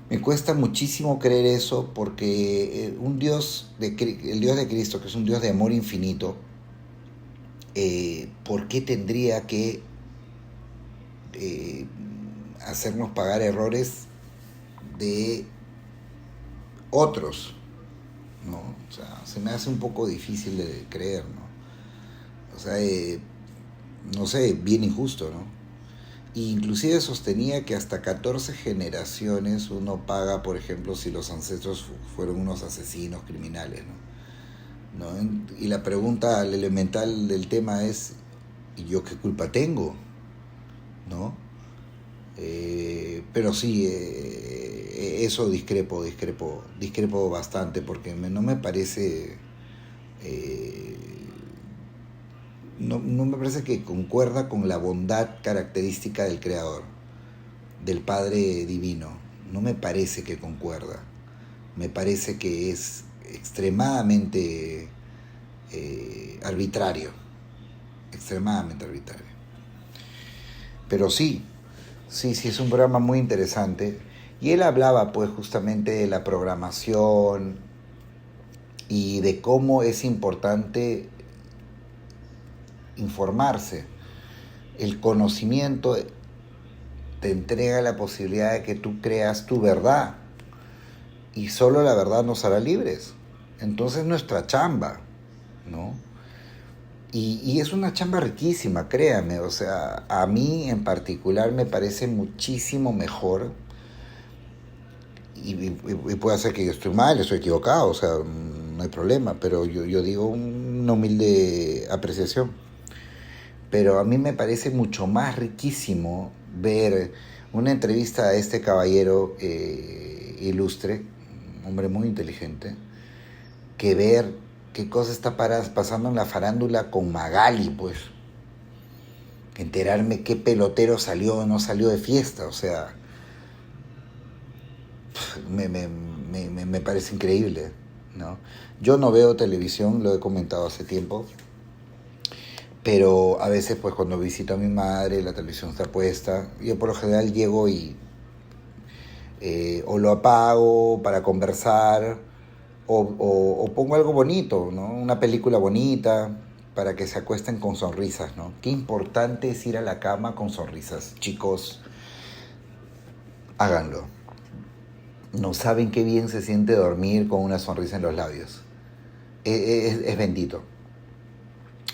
Me cuesta muchísimo creer eso porque el Dios de Cristo, que es un Dios de amor infinito, ¿por qué tendría que hacernos pagar errores de otros? ¿No? O sea, se me hace un poco difícil de creer, ¿no? O sea, no sé, bien injusto, ¿no? E inclusive sostenía que hasta 14 generaciones uno paga, por ejemplo, si los ancestros fueron unos asesinos criminales, ¿no? Y la pregunta al elemental del tema es, ¿y yo qué culpa tengo? ¿No? Pero sí, eso discrepo bastante porque no me parece, eh, no me parece que concuerda con la bondad característica del Creador, del Padre Divino. No me parece que concuerda. Me parece que es extremadamente arbitrario, extremadamente arbitrario. Pero sí, sí, es un programa muy interesante. Y él hablaba pues justamente de la programación y de cómo es importante informarse. El conocimiento te entrega la posibilidad de que tú creas tu verdad y solo la verdad nos hará libres. Entonces nuestra chamba, ¿no? Y es una chamba riquísima, créame. O sea, a mí en particular me parece muchísimo mejor y puede ser que yo estoy mal, estoy equivocado, o sea, no hay problema, pero yo digo una humilde apreciación. Pero a mí me parece mucho más riquísimo ver una entrevista a este caballero ilustre, un hombre muy inteligente, que ver qué cosa está pasando en la farándula con Magali, pues. Enterarme qué pelotero salió o no salió de fiesta, o sea, me parece increíble, ¿no? Yo no veo televisión, lo he comentado hace tiempo, pero a veces pues cuando visito a mi madre la televisión está puesta, yo por lo general llego y o lo apago para conversar o pongo algo bonito, ¿no? Una película bonita para que se acuesten con sonrisas, ¿no? Qué importante es ir a la cama con sonrisas, chicos, háganlo. No saben qué bien se siente dormir con una sonrisa en los labios. Es bendito.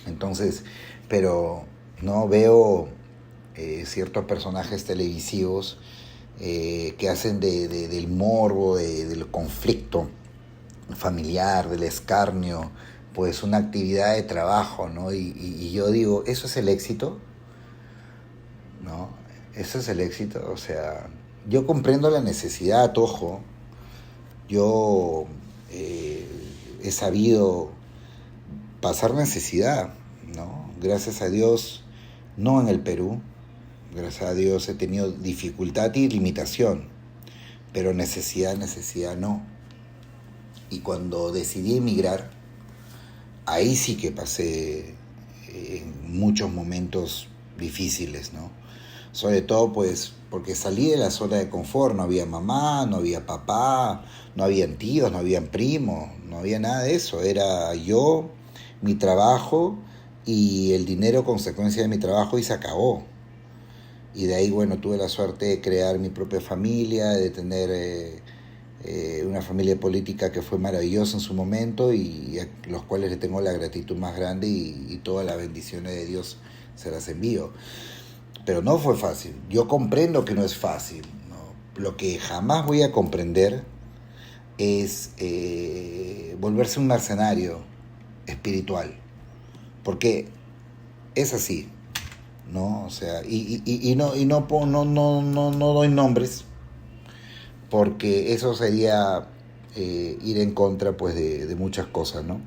Entonces, pero no veo ciertos personajes televisivos que hacen del morbo, del conflicto familiar, del escarnio, pues una actividad de trabajo, ¿no? Y yo digo, ¿eso es el éxito? ¿No? ¿Eso es el éxito? O sea, yo comprendo la necesidad, ojo. Yo he sabido pasar necesidad, ¿no? Gracias a Dios, no en el Perú. Gracias a Dios he tenido dificultad y limitación, pero necesidad no. Y cuando decidí emigrar, ahí sí que pasé muchos momentos difíciles, ¿no? Sobre todo pues porque salí de la zona de confort, no había mamá, no había papá, no habían tíos, no habían primos, no había nada de eso, era yo, mi trabajo y el dinero consecuencia de mi trabajo y se acabó. Y de ahí, bueno, tuve la suerte de crear mi propia familia, de tener una familia política que fue maravillosa en su momento y a los cuales le tengo la gratitud más grande y todas las bendiciones de Dios se las envío. Pero no fue fácil. Yo comprendo que no es fácil, ¿no? Lo que jamás voy a comprender es volverse un mercenario espiritual. Porque es así, ¿no? O sea, no doy nombres porque eso sería ir en contra pues de muchas cosas, ¿no?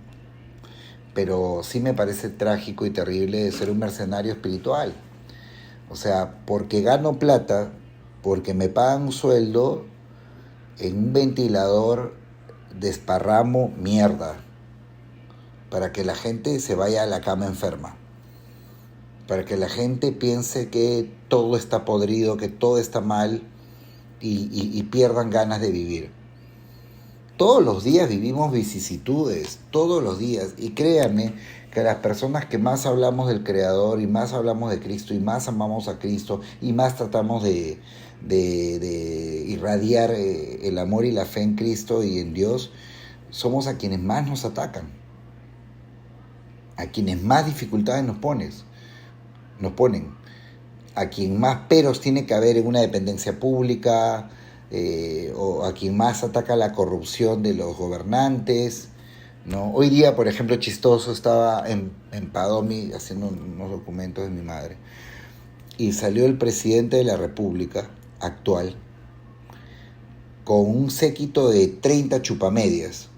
Pero sí me parece trágico y terrible ser un mercenario espiritual. O sea, porque gano plata, porque me pagan un sueldo, en un ventilador desparramo mierda para que la gente se vaya a la cama enferma, para que la gente piense que todo está podrido, que todo está mal y pierdan ganas de vivir. todos los días vivimos vicisitudes, todos los días. Y créanme que las personas que más hablamos del Creador y más hablamos de Cristo y más amamos a Cristo y más tratamos de irradiar el amor y la fe en Cristo y en Dios, somos a quienes más nos atacan, a quienes más dificultades nos ponen, a quien más peros tiene que haber en una dependencia pública, o a quien más ataca la corrupción de los gobernantes, ¿no? Hoy día, por ejemplo, chistoso, estaba en Padomi haciendo unos documentos de mi madre y salió el presidente de la República actual con un séquito de 30 chupamedias,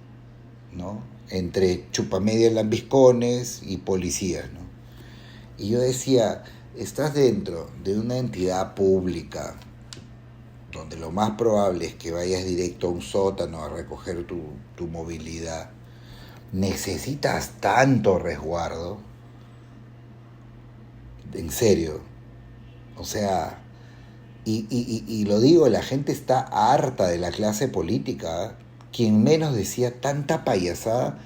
¿no? Entre chupamedias lambiscones y policías, ¿no? Y yo decía, estás dentro de una entidad pública donde lo más probable es que vayas directo a un sótano a recoger tu movilidad. ¿Necesitas tanto resguardo? En serio. O sea, y lo digo, la gente está harta de la clase política. Quien menos decía tanta payasada,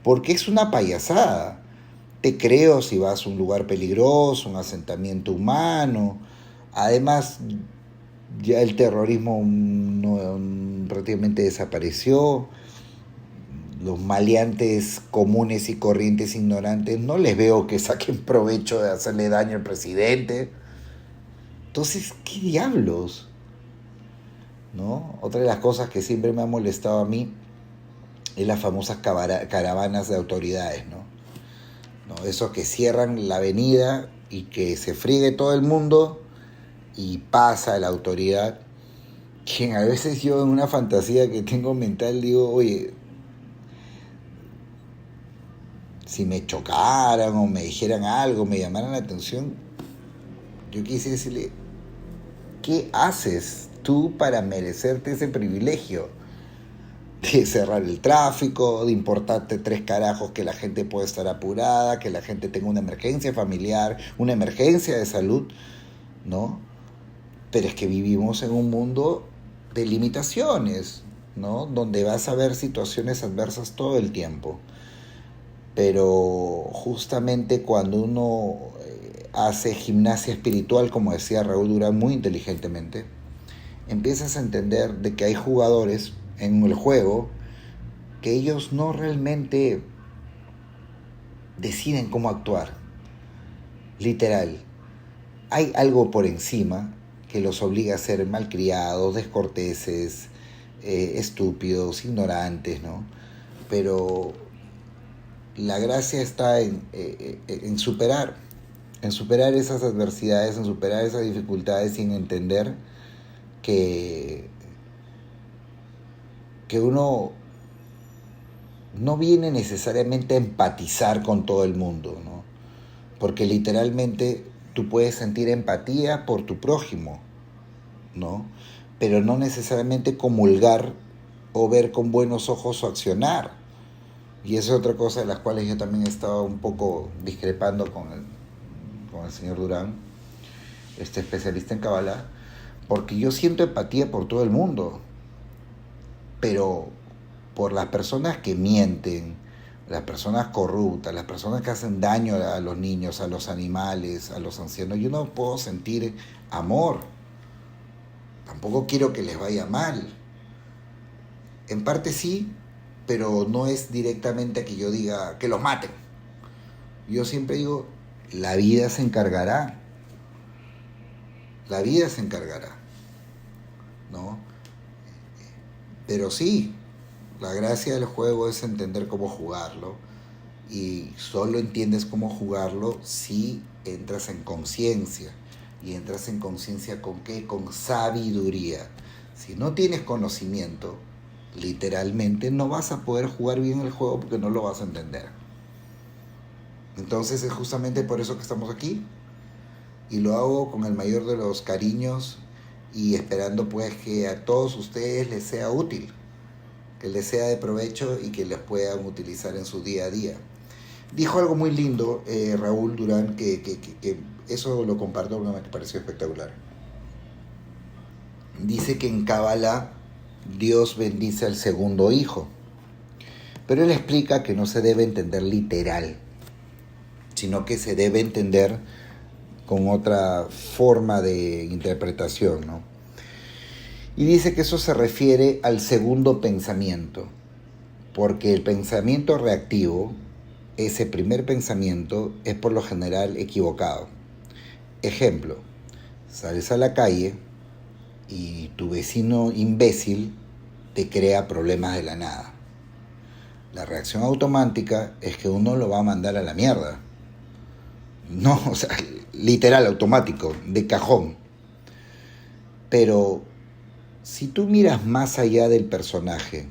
porque es una payasada. Te creo si vas a un lugar peligroso, un asentamiento humano. Además, ya el terrorismo prácticamente desapareció. Los maleantes comunes y corrientes ignorantes no les veo que saquen provecho de hacerle daño al presidente. Entonces, ¿qué diablos? ¿No? Otra de las cosas que siempre me ha molestado a mí es las famosas caravanas de autoridades, ¿no? ¿No? Esos que cierran la avenida y que se friegue todo el mundo y pasa la autoridad, quien a veces yo en una fantasía que tengo mental digo, oye, si me chocaran o me dijeran algo, me llamaran la atención, yo quise decirle, ¿qué haces tú para merecerte ese privilegio de cerrar el tráfico, de importarte 3 carajos que la gente puede estar apurada, que la gente tenga una emergencia familiar, una emergencia de salud, ¿no? Pero es que vivimos en un mundo de limitaciones, ¿no? Donde vas a ver situaciones adversas todo el tiempo. Pero justamente cuando uno hace gimnasia espiritual, como decía Raúl Durán muy inteligentemente, empiezas a entender de que hay jugadores en el juego que ellos no realmente deciden cómo actuar. Literal. Hay algo por encima que los obliga a ser malcriados, descorteses, estúpidos, ignorantes, ¿no? Pero la gracia está en superar esas adversidades, en superar esas dificultades y en entender que uno no viene necesariamente a empatizar con todo el mundo, ¿no? Porque literalmente tú puedes sentir empatía por tu prójimo, ¿no? Pero no necesariamente comulgar o ver con buenos ojos su accionar. Y esa es otra cosa de las cuales yo también he estado un poco discrepando con el señor Durán, especialista en Kabbalah, porque yo siento empatía por todo el mundo, pero por las personas que mienten, las personas corruptas, las personas que hacen daño a los niños, a los animales, a los ancianos, yo no puedo sentir amor. Tampoco quiero que les vaya mal. En parte sí, pero no es directamente que yo diga que los maten. Yo siempre digo, la vida se encargará. La vida se encargará, ¿no? Pero sí, la gracia del juego es entender cómo jugarlo, y solo entiendes cómo jugarlo si entras en conciencia. ¿Y entras en conciencia con qué? Con sabiduría. Si no tienes conocimiento, literalmente no vas a poder jugar bien el juego porque no lo vas a entender. Entonces es justamente por eso que estamos aquí, y lo hago con el mayor de los cariños y esperando pues que a todos ustedes les sea útil, que les sea de provecho y que les puedan utilizar en su día a día. Dijo algo muy lindo Raúl Durán, que eso lo comparto porque me pareció espectacular. Dice que en Kabbalah Dios bendice al segundo hijo. Pero él explica que no se debe entender literal, sino que se debe entender con otra forma de interpretación, ¿no? Y dice que eso se refiere al segundo pensamiento, porque el pensamiento reactivo, ese primer pensamiento, es por lo general equivocado. Ejemplo, sales a la calle y tu vecino imbécil te crea problemas de la nada. La reacción automática es que uno lo va a mandar a la mierda. No, o sea, literal, automático, de cajón. Pero si tú miras más allá del personaje,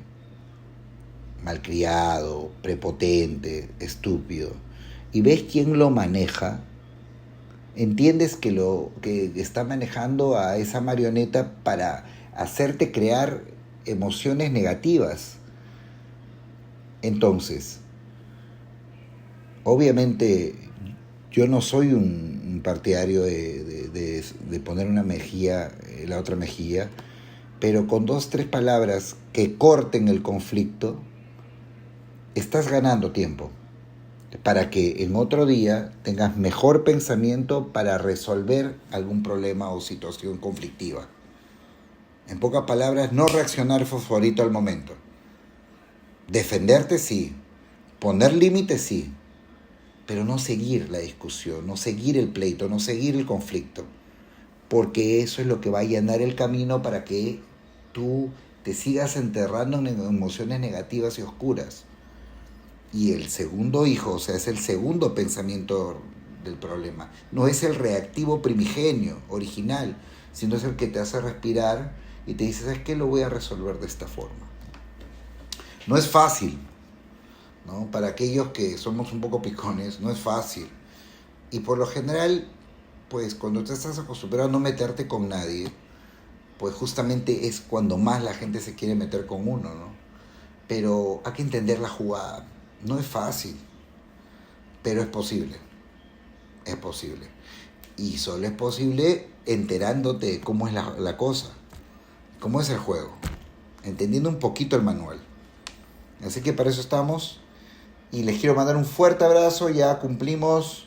malcriado, prepotente, estúpido, y ves quién lo maneja, entiendes que lo que está manejando a esa marioneta para hacerte crear emociones negativas. Entonces, obviamente yo no soy un partidario de poner una mejilla, la otra mejilla, pero con 2, 3 palabras que corten el conflicto, estás ganando tiempo para que en otro día tengas mejor pensamiento para resolver algún problema o situación conflictiva. En pocas palabras, no reaccionar fosforito al momento. Defenderte sí, poner límites sí, pero no seguir la discusión, no seguir el pleito, no seguir el conflicto, porque eso es lo que va a allanar el camino para que tú te sigas enterrando en emociones negativas y oscuras. Y el segundo hijo, o sea, es el segundo pensamiento del problema, no es el reactivo primigenio, original, sino es el que te hace respirar y te dice, ¿sabes qué? Lo voy a resolver de esta forma. No es fácil, ¿no? Para aquellos que somos un poco picones, no es fácil. Y por lo general, pues cuando te estás acostumbrado a no meterte con nadie, pues justamente es cuando más la gente se quiere meter con uno, ¿no? Pero hay que entender la jugada. No es fácil, pero es posible. Es posible. Y solo es posible enterándote de cómo es la cosa, cómo es el juego, entendiendo un poquito el manual. Así que para eso estamos. Y les quiero mandar un fuerte abrazo. Ya cumplimos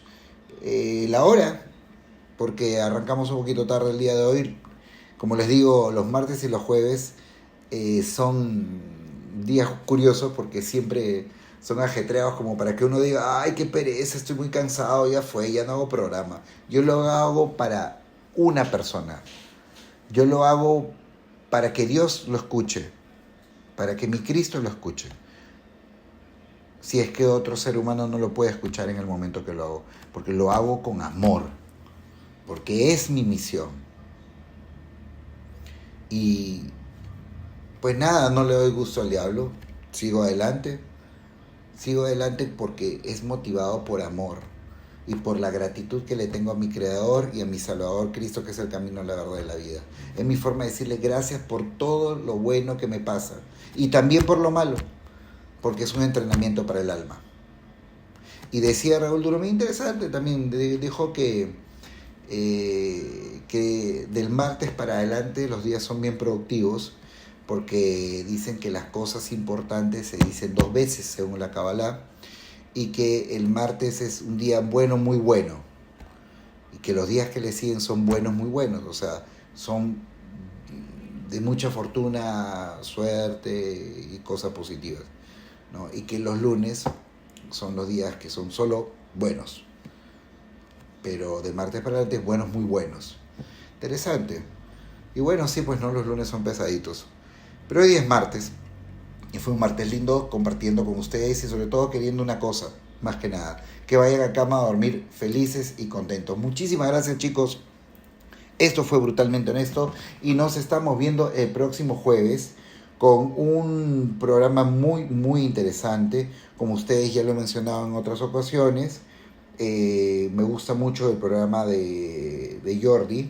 la hora, porque arrancamos un poquito tarde el día de hoy. Como les digo, los martes y los jueves son días curiosos porque siempre son ajetreados como para que uno diga, ay, qué pereza, estoy muy cansado, ya fue, ya no hago programa. Yo lo hago para una persona. Yo lo hago para que Dios lo escuche, para que mi Cristo lo escuche. Si es que otro ser humano no lo puede escuchar en el momento que lo hago, porque lo hago con amor, porque es mi misión. Y pues nada, no le doy gusto al diablo, sigo adelante porque es motivado por amor y por la gratitud que le tengo a mi Creador y a mi Salvador Cristo, que es el camino, la verdad y la vida. Es mi forma de decirle gracias por todo lo bueno que me pasa y también por lo malo, porque es un entrenamiento para el alma. Y decía Raúl Duro, muy interesante también, dijo que del martes para adelante los días son bien productivos, porque dicen que las cosas importantes se dicen 2 veces según la Kabbalah, y que el martes es un día bueno, muy bueno, y que los días que le siguen son buenos, muy buenos, o sea, son de mucha fortuna, suerte y cosas positivas, ¿no? Y que los lunes son los días que son solo buenos, pero de martes para adelante buenos, muy buenos. Interesante. Y bueno, sí, pues no, los lunes son pesaditos. Pero hoy es martes, y fue un martes lindo compartiendo con ustedes y sobre todo queriendo una cosa, más que nada, que vayan a cama a dormir felices y contentos. Muchísimas gracias, chicos. Esto fue Brutalmente Honesto y nos estamos viendo el próximo jueves con un programa muy, muy interesante. Como ustedes ya lo he mencionado en otras ocasiones, me gusta mucho el programa de Jordi,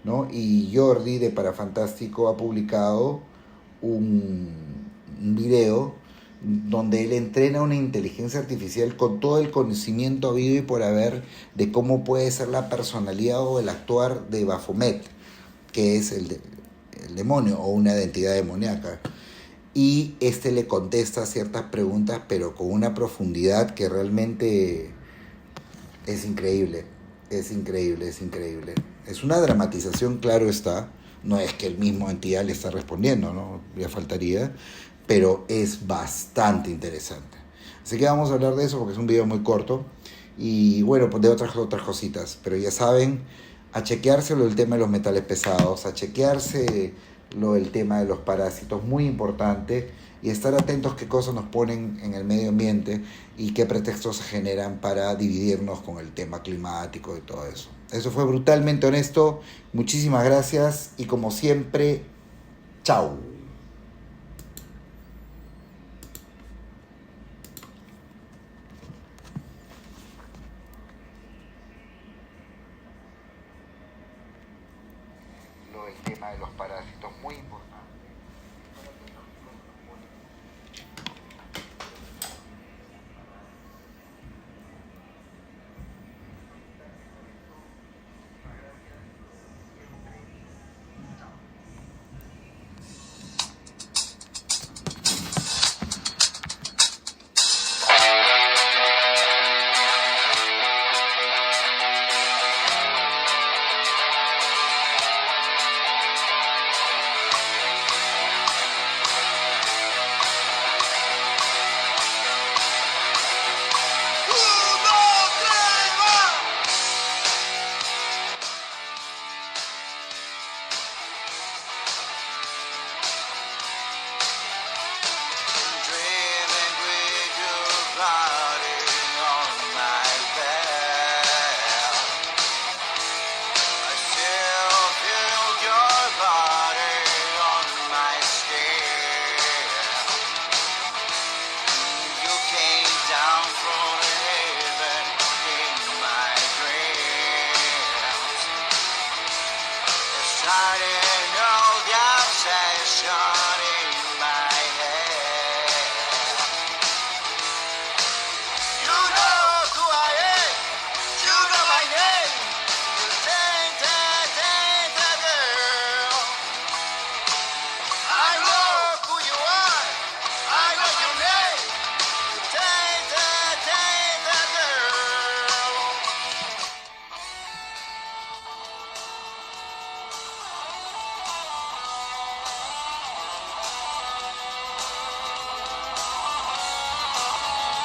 ¿no? Y Jordi de Parafantástico ha publicado un video donde él entrena una inteligencia artificial con todo el conocimiento habido y por haber de cómo puede ser la personalidad o el actuar de Baphomet, que es el demonio o una identidad demoníaca. Y este le contesta ciertas preguntas, pero con una profundidad que realmente es increíble. Es increíble, es increíble. Es una dramatización, claro está. No es que el mismo entidad le está respondiendo, ¿no? Ya faltaría. Pero es bastante interesante. Así que vamos a hablar de eso porque es un video muy corto. Y bueno, pues de otras cositas. Pero ya saben, a chequeárselo el tema de los metales pesados, a chequearse el tema de los parásitos, muy importante, y estar atentos qué cosas nos ponen en el medio ambiente y qué pretextos se generan para dividirnos con el tema climático y todo eso. Eso fue Brutalmente Honesto. Muchísimas gracias y como siempre, chao. El tema de los parásitos, muy importante.